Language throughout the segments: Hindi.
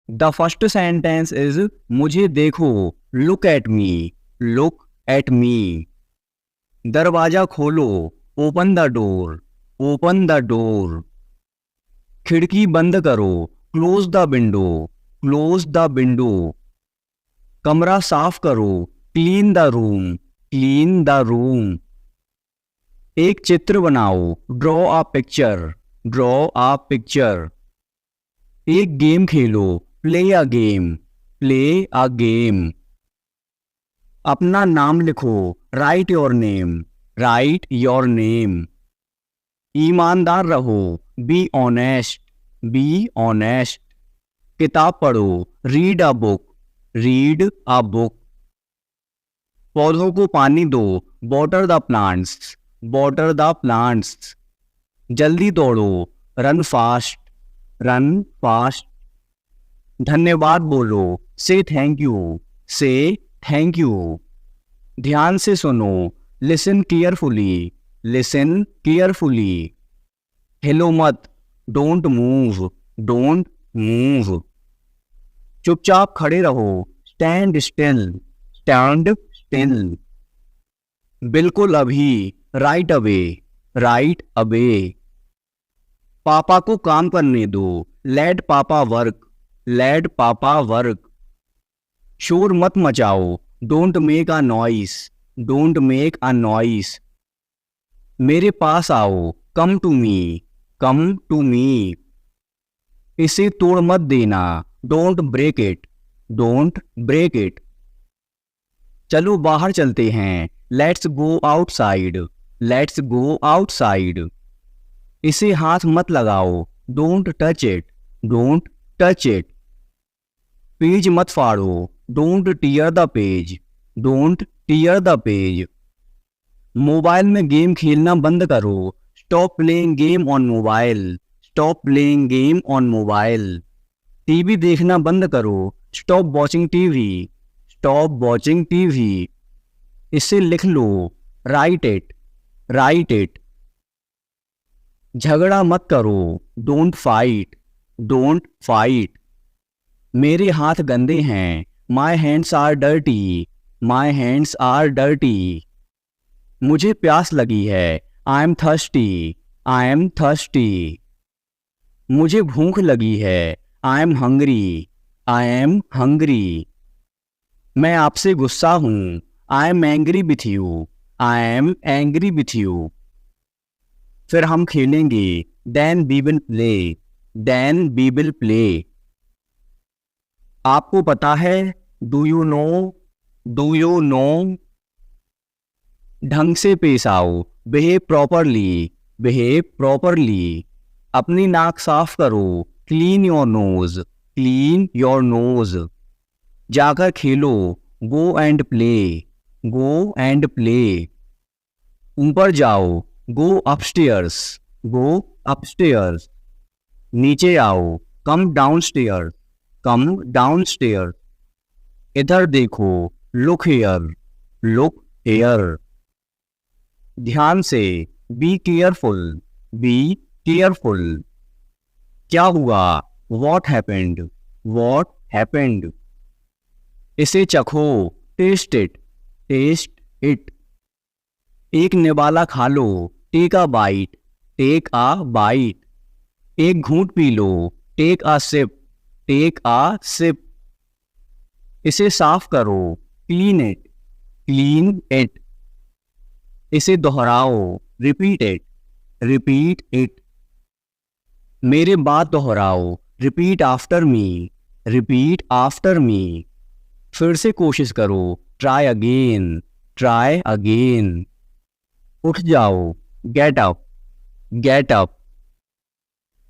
द फर्स्ट सेंटेंस इज मुझे देखो, look at me, look at me. दरवाजा खोलो, open the door, open the door. खिड़की बंद करो, close the window, close the window. कमरा साफ करो, clean the room, clean the room. एक चित्र बनाओ, draw a picture, draw a picture. एक game Khelo, play a game, play a game. अपना नाम लिखो, right your name, right your name. ईमानदार रहो, बी ऑनेस्ट, बी ऑनेस्ट। किताब पढ़ो, read a book, read a book. पौधों को पानी दो, water the plants, water the plants. जल्दी दौड़ो, रन फास्ट, रन फास्ट। धन्यवाद बोलो, से थैंक यू, से थैंक यू। ध्यान से सुनो, लिसन केयरफुली, लिसन केयरफुली। हिलो मत, डोंट मूव, डोंट मूव। चुपचाप खड़े रहो, स्टैंड स्टिल, स्टैंड स्टिल। बिल्कुल अभी, राइट अवे, राइट अवे। पापा को काम करने दो, लेट पापा वर्क, लेट पापा वर्क। शोर मत मचाओ, don't make a noise, don't make a noise. मेरे पास आओ, come to me, come to me. इसे तोड़ मत देना, don't break it, don't break it. चलो बाहर चलते हैं, let's go outside, let's go outside. इसे हाथ मत लगाओ, don't touch it, don't touch it. Page मत फाड़ो, don't tear the page, don't tear the page. Mobile में गेम खेलना बंद करो, stop playing game on mobile, stop playing game on mobile. TV देखना बंद करो, stop watching TV, stop watching TV. इसे लिख लो, राइट इट, राइट इट। झगड़ा मत करो, डोंट फाइट, डोंट फाइट। मेरे हाथ गंदे हैं, my hands are dirty, my hands are dirty. मुझे प्यास लगी है, I am thirsty, I am thirsty. मुझे भूख लगी है, I am hungry, I am hungry. मैं आपसे गुस्सा हूं, I am angry with you, I am angry with you. फिर हम खेलेंगे, then we will play, then we will play. आपको पता है, do you know, do you know. ढंग से पेश आओ, बिहेव प्रॉपरली, बिहेव प्रॉपरली। अपनी नाक साफ करो, clean your nose, clean your nose. जाकर खेलो, go and play, go and play. ऊपर जाओ, गो अपस्टेयर्स, गो अपस्टेयर्स। नीचे आओ, कम डाउनस्टेयर्स, कम डाउनस्टेयर्स। इधर देखो, लुक हियर, लुक हियर। ध्यान से, बी केयरफुल, बी केयरफुल। क्या हुआ, वॉट हैपेंड, वॉट हैपेंड। इसे चखो, टेस्ट इट, टेस्ट इट। एक निवाला खा लो, take a bite, take a bite. एक घूंट पी लो, take a sip, take a sip. इसे साफ करो, क्लीन इट, क्लीन इट। इसे दोहराओ, रिपीट इट, रिपीट इट। मेरे बाद दोहराओ, repeat after me, repeat after me. फिर से कोशिश करो, ट्राई अगेन, ट्राई अगेन। उठ जाओ, गेट अप, गेट अप।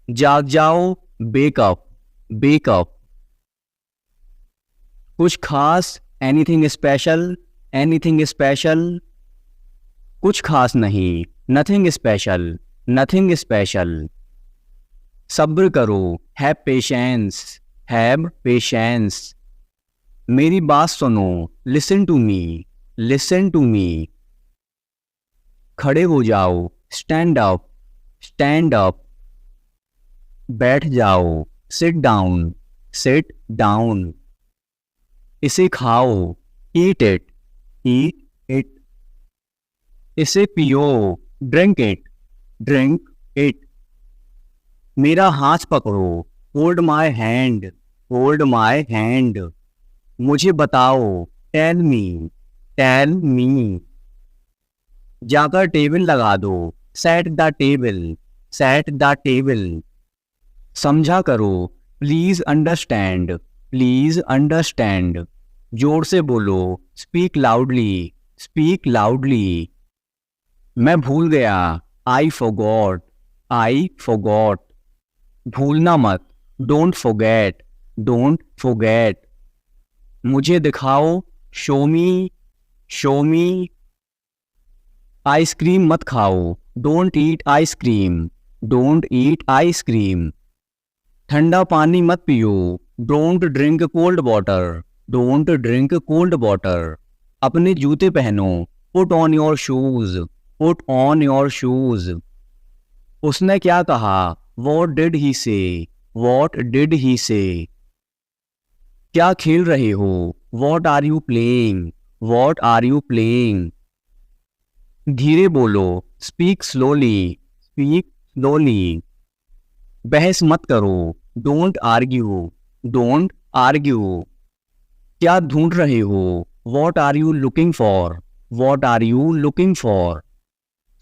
जाग जाओ, बेक अप, बेक अप। कुछ खास, एनीथिंग स्पेशल, एनीथिंग स्पेशल। कुछ खास नहीं, नथिंग स्पेशल, नथिंग स्पेशल। सब्र करो, हैव पेशेंस, हैव पेशेंस। मेरी बात सुनो, listen to me, listen to me. खड़े हो जाओ, स्टैंड अप, स्टैंड अप। बैठ जाओ, सिट डाउन, सिट डाउन। इसे खाओ, ईट इट, ईट इट। इसे पियो, ड्रिंक इट, ड्रिंक इट। मेरा हाथ पकड़ो, hold my hand, hold my hand. मुझे बताओ, टेल मी, टेल मी। जाकर टेबल लगा दो, set the table, set the table. समझा करो, प्लीज अंडरस्टैंड, प्लीज अंडरस्टैंड। जोर से बोलो, स्पीक लाउडली, स्पीक लाउडली। मैं भूल गया, आई फॉरगॉट, आई फॉरगॉट। भूलना मत, डोंट फॉरगेट, डोंट फॉरगेट। मुझे दिखाओ, शो मी, शो मी। आइसक्रीम मत खाओ, don't eat ice cream, don't eat ice cream. ठंडा पानी मत पियो, don't drink cold water, don't drink cold water. अपने जूते पहनो, put on your shoes, put on your shoes. उसने क्या कहा, वॉट डिड ही से, वॉट डिड ही से। क्या खेल रहे हो, what are you playing, what are you playing. धीरे बोलो, स्पीक स्लोली, स्पीक स्लोली। बहस मत करो, डोंट आर्ग्यू, डोंट आर्ग्यू। क्या ढूंढ रहे हो, what are you looking for, what are you looking for.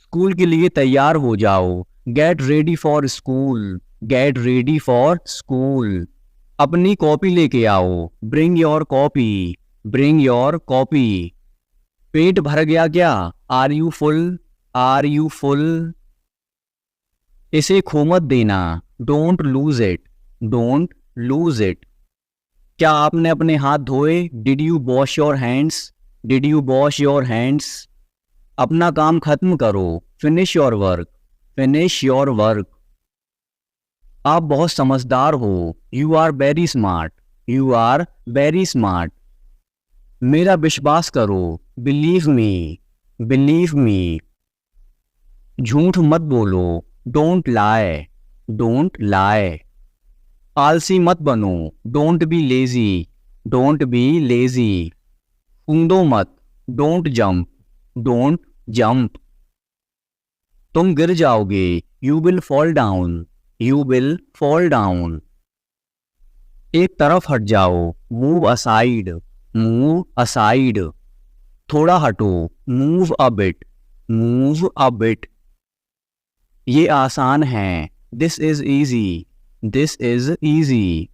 School के लिए तैयार हो जाओ, get ready for school, get ready for school. अपनी कॉपी लेके आओ, bring your copy, bring your copy. पेट भर गया क्या, are you full, are you full. इसे खो मत देना, don't lose it, don't lose it. क्या आपने अपने हाथ धोए, did you wash your hands, did you wash your hands. अपना काम खत्म करो, finish your work, finish your work. आप बहुत समझदार हो, you are very smart, you are very smart. मेरा विश्वास करो, बिलीव मी, बिलीव मी। झूठ मत बोलो, डोंट लाई, डोंट लाई। आलसी मत बनो, don't be lazy, don't be lazy. कूदो मत, डोंट जंप, डोंट जंप। तुम गिर जाओगे, you will fall down, you will fall down. एक तरफ हट जाओ, मूव असाइड, मूव असाइड। थोड़ा हटो, move a bit, move a bit. ये आसान है, this is easy, this is easy.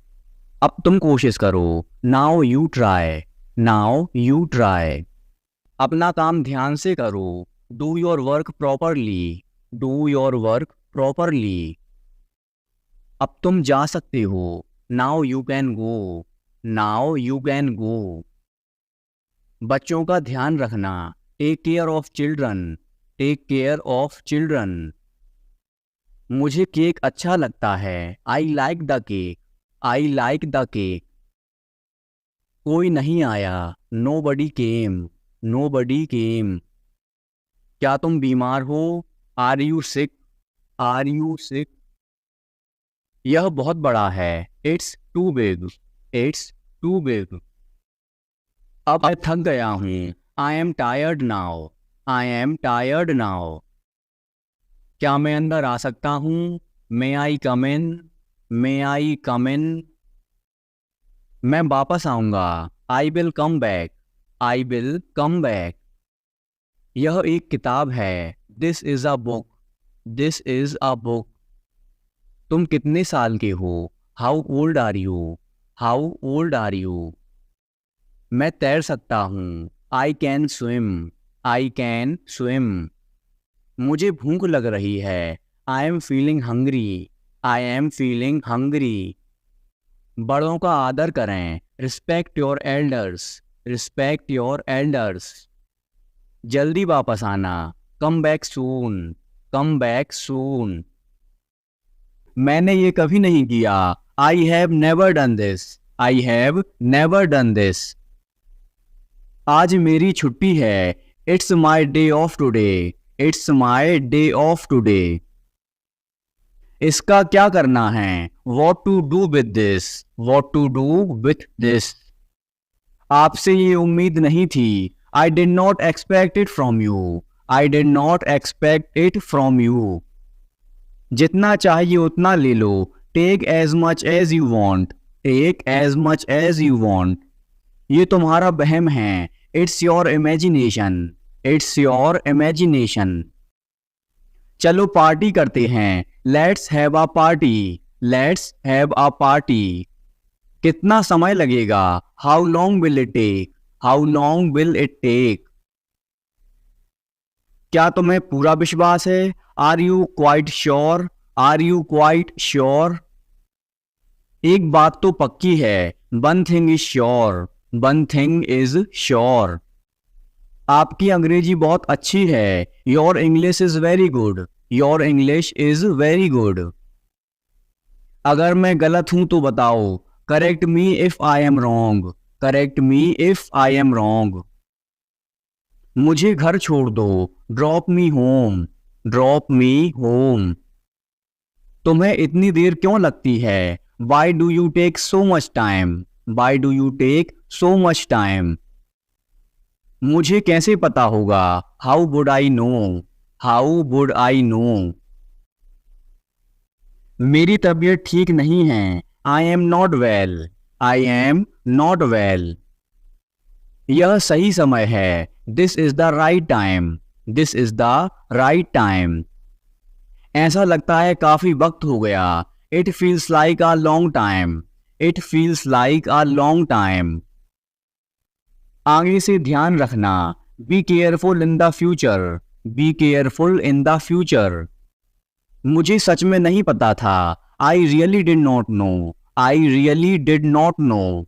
अब तुम कोशिश करो, now you try, now you try. अपना काम ध्यान से करो, do your work properly, do your work properly. अब तुम जा सकते हो, now you can go, now you can go. बच्चों का ध्यान रखना, take care of children, take care of children. मुझे केक अच्छा लगता है, I like the cake, I like the cake. कोई नहीं आया, नो बडी केम, नो बडी केम। क्या तुम बीमार हो, are you sick, are you sick. यह बहुत बड़ा है, it's too big, it's too big. अब मैं थक गया हूँ, I am tired now, I am tired now. क्या मैं अंदर आ सकता हूँ, मे आई कम इन, मे आई कम इन। मैं वापस आऊँगा, I will come back, I will come back. यह एक किताब है, this is a book, this is a book. तुम कितने साल के हो, how old are you, how old are you. मैं तैर सकता हूँ, I can swim, I can swim. मुझे भूख लग रही है, I am feeling hungry, I am feeling hungry. बड़ों का आदर करें, respect your elders, respect your elders. जल्दी वापस आना, come back soon, come back soon. मैंने ये कभी नहीं किया, I have never done this, I have never done this. आज मेरी छुट्टी है, it's my day of today, it's my day of today. इसका क्या करना है? What to do with this? What to do with this? आपसे ये उम्मीद नहीं थी। I did not expect it from you. I did not expect it from you. जितना चाहिए उतना ले लो। Take as much as you want. Take as much as you want. ये तुम्हारा वहम है। It's your imagination. It's your imagination. चलो पार्टी करते हैं। Let's have a party. Let's have a party. कितना समय लगेगा? How long will it take? How long will it take? क्या तुम्हें पूरा विश्वास है? Are you quite sure? Are you quite sure? एक बात तो पक्की है। One thing is sure. One thing is sure. आपकी अंग्रेजी बहुत अच्छी है। Your English is very good. Your English is very good. अगर मैं गलत हूं तो बताओ। Correct me if I am wrong. Correct me if I am wrong. मुझे घर छोड़ दो। Drop me home. Drop me home. तुम्हें इतनी देर क्यों लगती है? Why do you take so much time? Why do you take so much time? मुझे कैसे पता होगा? How would I know? How would I know? मेरी तबीयत ठीक नहीं है। I am not well. I am not well. यह सही समय है। This is the right time. This is the right time. ऐसा लगता है काफी वक्त हो गया। It feels like a long time. It feels like a long time. आगे से ध्यान रखना। Be careful in the future. Be careful in the future. मुझे सच में नहीं पता था। I really did not know. I really did not know.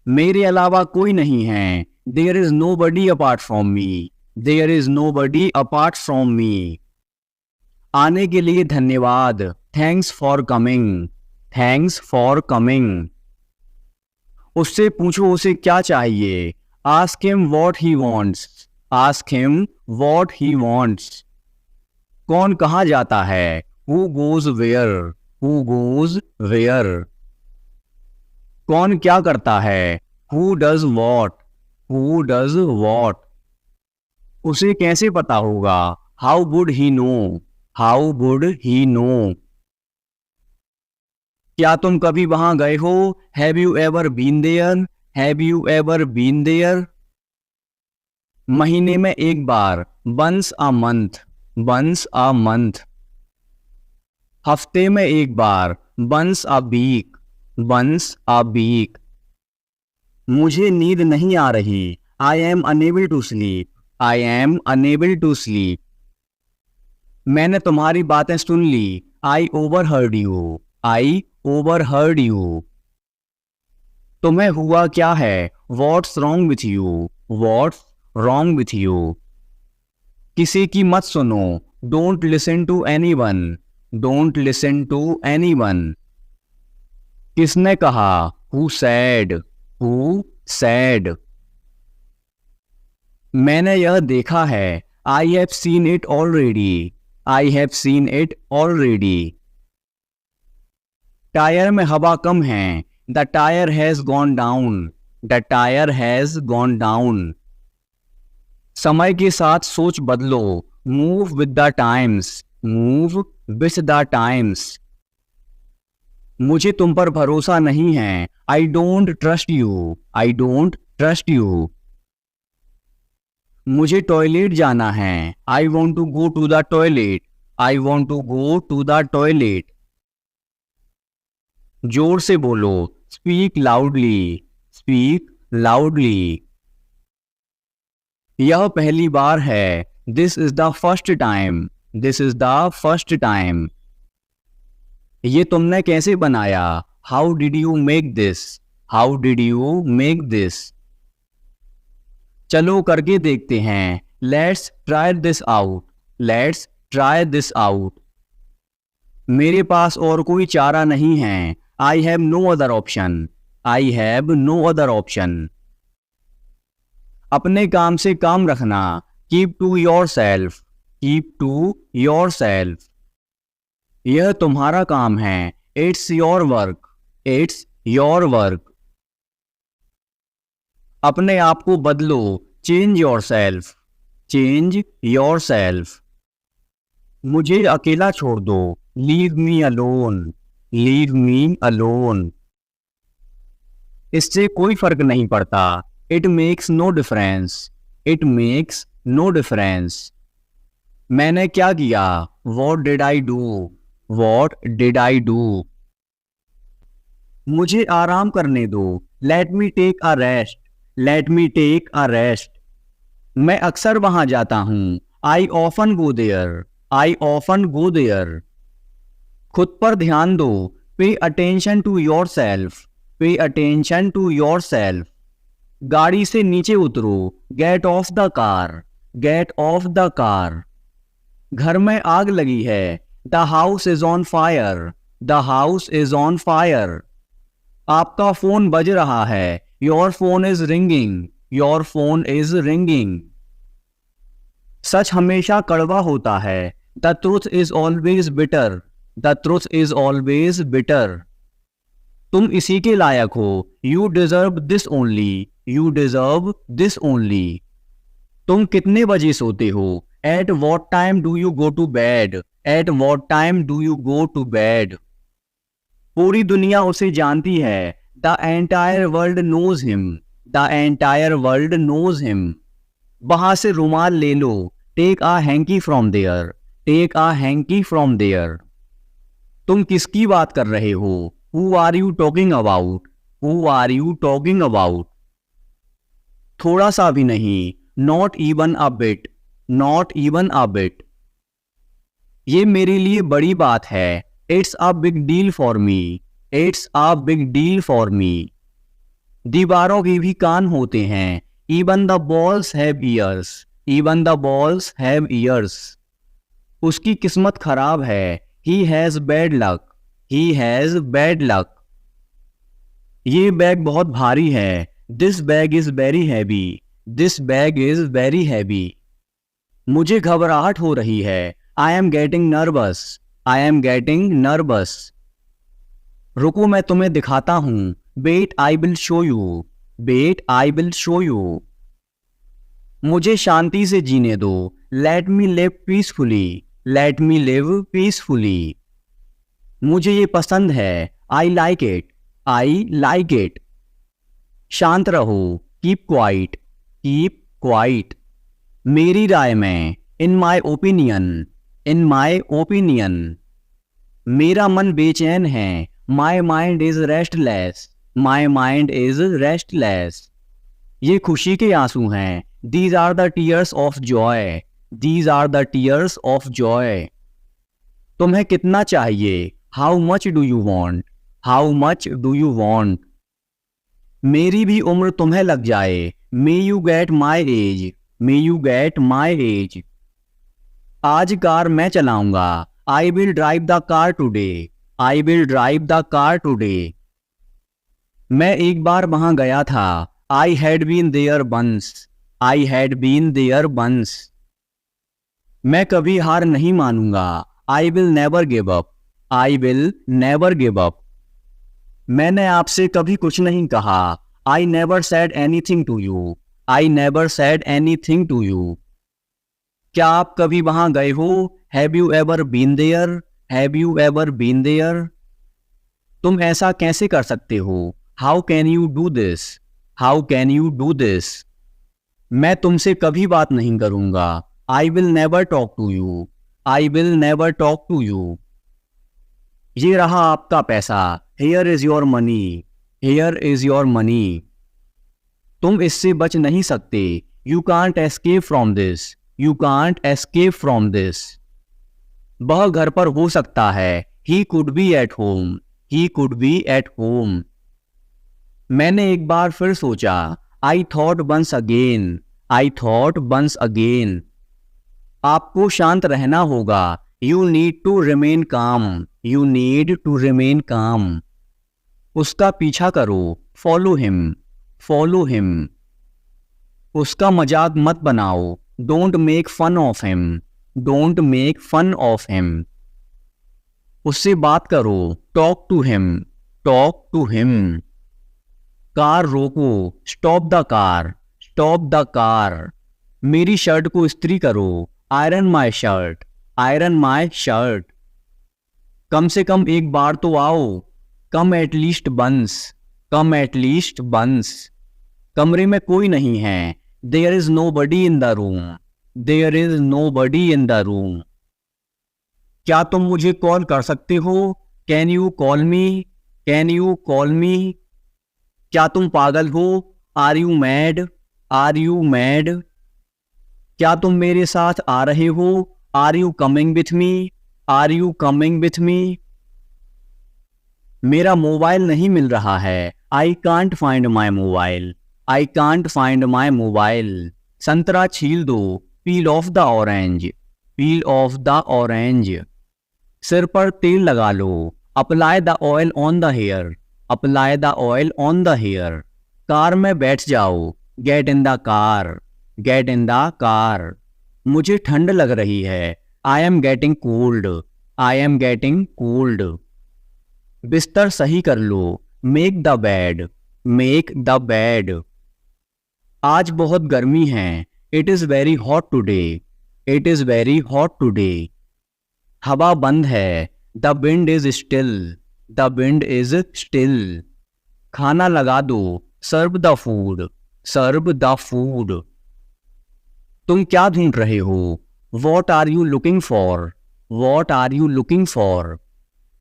मेरे अलावा कोई नहीं है। There is nobody apart from me. There is nobody apart from me. आने के लिए धन्यवाद। Thanks for coming. Thanks for coming. उससे पूछो उसे क्या चाहिए। Ask him what he wants. Ask him what he wants. कौन कहाँ जाता है? Who goes where? Who goes where? कौन क्या करता है? Who does what? Who does what? उसे कैसे पता होगा? How would he know? How would he know? क्या तुम कभी वहां गए हो? Have you ever been there? Have you ever been there? महीने में एक बार। Once a month. Once a month. हफ्ते में एक बार। Once a week. Once a week. मुझे नींद नहीं आ रही। I am unable to sleep. I am unable to sleep. मैंने तुम्हारी बातें सुन ली। I overheard you. I overheard you. तुम्हें हुआ क्या है? What's wrong with you? What's wrong with you? किसी की मत सुनो। Don't listen to anyone. Don't listen to anyone. किसने कहा? Who said? Who said? मैंने यह देखा है। I have seen it already. I have seen it already. Tyre में हवा कम है। The tire has gone down. The tire has gone down. समय के साथ सोच बदलो। Move with the times. Move with the times. मुझे तुम पर भरोसा नहीं है। I don't trust you. I don't trust you. मुझे टॉयलेट जाना है। I want to go to the toilet. I want to go to the toilet. जोर से बोलो। Speak loudly. Speak loudly. यह पहली बार है। This is the first time. This is the first time. ये तुमने कैसे बनाया? How did you make this? How did you make this? चलो करके देखते हैं। Let's try this out. Let's try this out. मेरे पास और कोई चारा नहीं है। I have no other option. I have no other option. अपने काम से काम रखना। Keep to yourself. Keep to yourself. यह तुम्हारा काम है। It's your work. It's your work. अपने आप को बदलो। Change yourself. Change yourself. मुझे अकेला छोड़ दो। Leave me alone. Leave me alone. इससे कोई फर्क नहीं पड़ता। It makes no difference. It makes no difference. मैंने क्या किया? What did I do? What did I do? मुझे आराम करने दो। Let me take a rest. Let me take a rest. मैं अक्सर वहां जाता हूं। I often go there. I often go there. खुद पर ध्यान दो। Pay attention to yourself. Pay attention to yourself. गाड़ी से नीचे उतरो। Get off the car. Get off the car. घर में आग लगी है। The house is on fire. The house is on fire. आपका फोन बज रहा है। Your phone is ringing. Your phone is ringing. सच हमेशा कड़वा होता है। The truth is always bitter. The truth is always bitter. तुम इसी के लायक हो। You deserve this only. You deserve this only. तुम कितने बजे सोते हो? At what time do you go to bed? At what time do you go to bed? पूरी दुनिया उसे जानती है। The entire world knows him. The entire world knows him. वहां से रुमाल ले लो। Take a hanky from there. Take a hanky from there. तुम किसकी बात कर रहे हो? Who are you talking about? Who are you talking about? थोड़ा सा भी नहीं। Not even a bit. Not even a bit. ये मेरे लिए बड़ी बात है। It's a big deal for me. It's a big deal for me. दीवारों के भी कान होते हैं। Even the walls have ears. Even the walls have ears. उसकी किस्मत खराब है। ही has bad luck. He has bad luck. ये बैग बहुत भारी है। This bag is very heavy. This bag is very heavy. मुझे घबराहट हो रही है। I am getting nervous. I am getting nervous. रुको मैं तुम्हें दिखाता हूं। Wait I will show you. Wait I will show you. मुझे शांति से जीने दो। Let me live peacefully. Let me live peacefully. मुझे ये पसंद है। I like it. I like it. शांत रहो। Keep quiet. Keep quiet. मेरी राय में। In my opinion. In my opinion. मेरा मन बेचैन है। My mind is restless. My mind is restless. ये खुशी के आंसू हैं। These are the tears of joy. These are the tears of joy. तुम्हें कितना चाहिए? How much do you want? How much do you want? मेरी भी उम्र तुम्हें लग जाए। May you get my age. May you get my age. आज कार मैं चलाऊंगा। I will drive the car today. I will drive the car today. मैं एक बार वहां गया था। I had been there once. I had been there once. मैं कभी हार नहीं मानूंगा। I will never give up. I will never give up. मैंने आपसे कभी कुछ नहीं कहा। I never said anything to you. I never said anything to you. क्या आप कभी वहां गए हो? Have you ever been there? Have you ever been there? तुम ऐसा कैसे कर सकते हो? How can you do this? How can you do this? मैं तुमसे कभी बात नहीं करूंगा। I will never talk to you. I will never talk to you. ये रहा आपका पैसा। Here is your money. Here is your money. तुम इससे बच नहीं सकते। You can't escape from this. You can't escape from this. वह घर पर हो सकता है। He could be at home. He could be at home. मैंने एक बार फिर सोचा। I thought once again. I thought once again. आपको शांत रहना होगा। You need to remain calm. You need to remain calm. उसका पीछा करो। Follow him. Follow him. उसका मजाक मत बनाओ। Don't make fun of him. Don't make fun of him. उससे बात करो, talk to him, talk to him. Car रोको, stop the car, stop the car. मेरी शर्ट को इस्त्री करो, iron my shirt, iron my shirt. कम से कम एक बार तो आओ, come at least once, come at least once. कमरे में कोई नहीं है, there is nobody in the room, there is nobody in the room. क्या तुम मुझे कॉल कर सकते हो, can you call me, can you call me. क्या तुम पागल हो, are you mad, are you mad. क्या तुम मेरे साथ आ रहे हो, are you coming with me, are you coming with me. मेरा मोबाइल नहीं मिल रहा है, I can't find my mobile, I can't find my mobile. संतरा छील दो, peel off the orange, peel off the orange. सिर पर तेल लगा लो, apply the oil on the hair, apply the oil on the hair. Car में बैठ जाओ, get in the car, get in the car. मुझे ठंड लग रही है, I am getting cold, I am getting cold. बिस्तर सही कर लो, make the bed, make the bed. आज बहुत गर्मी है, it is very hot today, it is very hot today. हवा बंद है, the wind is still, the wind is still. खाना लगा दो, serve the food, serve the food. तुम क्या ढूंढ रहे हो, what are you looking for, what are you looking for.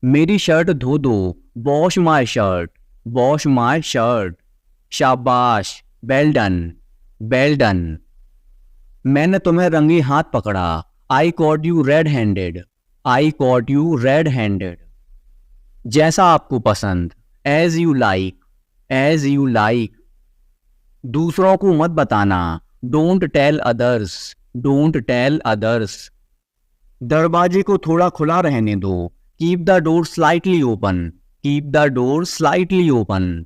मेरी शर्ट धो दो, wash my shirt, wash my shirt. शाबाश, वेल डन, वेल डन। मैंने तुम्हें रंगे हाथ पकड़ा, I caught you red handed, I caught you red handed. जैसा आपको पसंद, as you like, as you like. दूसरों को मत बताना, don't tell others, don't tell others. दरवाजे को थोड़ा खुला रहने दो, keep the door slightly open, keep the door slightly open.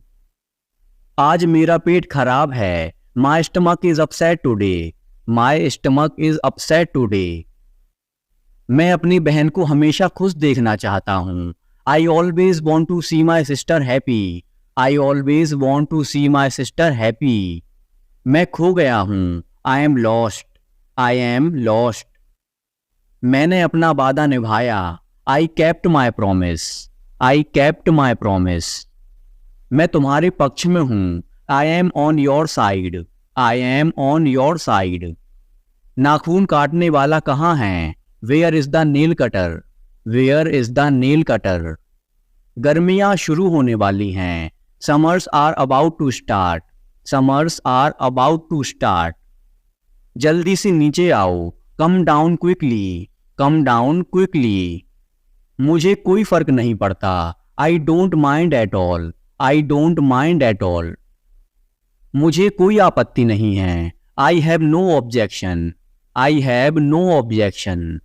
आज मेरा पेट खराब है, my stomach is upset today, my stomach is upset today. मैं अपनी बहन को हमेशा खुश देखना चाहता हूँ, I always want to see my sister happy, I always want to see my sister happy. मैं खो गया हूँ, I am lost, I am lost. मैंने अपना वादा निभाया, I kept my promise, I kept my promise. मैं तुम्हारे पक्ष में हूँ, I am on your side, I am on your side. नाखून काटने वाला कहाँ है, where is the nail cutter, where is the nail cutter. गर्मियाँ शुरू होने वाली हैं, summers are about to start, summers are about to start. जल्दी से नीचे आओ, come down quickly, come down quickly. मुझे कोई फर्क नहीं पड़ता, I don't mind at all, I don't mind at all. मुझे कोई आपत्ति नहीं है, I have no objection, I have no objection.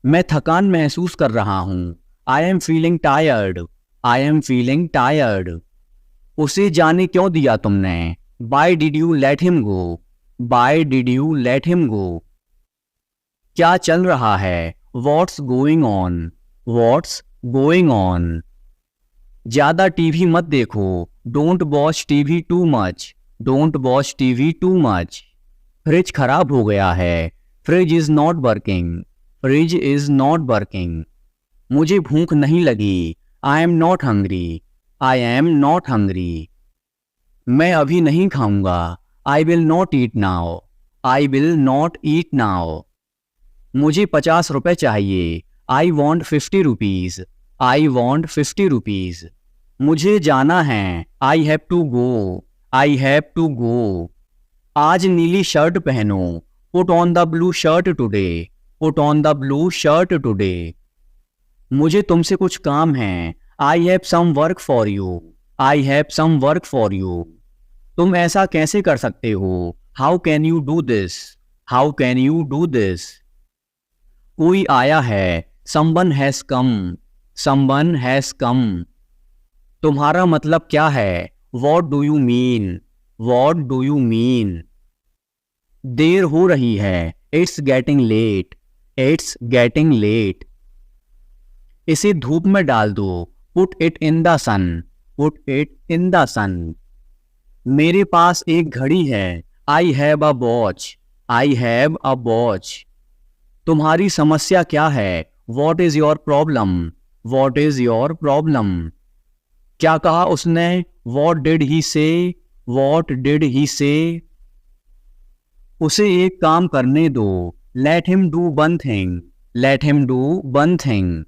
मैं थकान महसूस कर रहा हूँ, I am feeling tired, I am feeling tired. उसे जाने क्यों दिया तुमने, why did you let him go, why did you let him go. क्या चल रहा है, what's going on, what's going on. ज्यादा टीवी मत देखो, don't watch TV too much, don't watch TV too much. Fridge खराब हो गया है, fridge is not working, fridge is not working. मुझे भूख नहीं लगी, I am not hungry, I am not hungry. मैं अभी नहीं खाऊंगा, I will not eat now, I will not eat now. मुझे 50 रुपए चाहिए, I want 50 rupees, I want 50 rupees. मुझे जाना है, I have to go, I have to go. आज नीली शर्ट पहनो, put on the blue shirt today, put on the blue shirt today. मुझे तुमसे कुछ काम है, I have some work for you, I have some work for you. तुम ऐसा कैसे कर सकते हो, how can you do this, how can you do this. कोई आया है, someone has come, someone has come. तुम्हारा मतलब क्या है, what do you mean, what do you mean. देर हो रही है, it's getting late, it's getting late. इसे धूप में डाल दो, put it in the sun, put it in the sun. मेरे पास एक घड़ी है, I have a watch, I have a watch. तुम्हारी समस्या क्या है, what is your problem, what is your problem. क्या कहा उसने, वॉट डिड ही से, वॉट डिड ही से। उसे एक काम करने दो, let him do one thing, let him do one thing.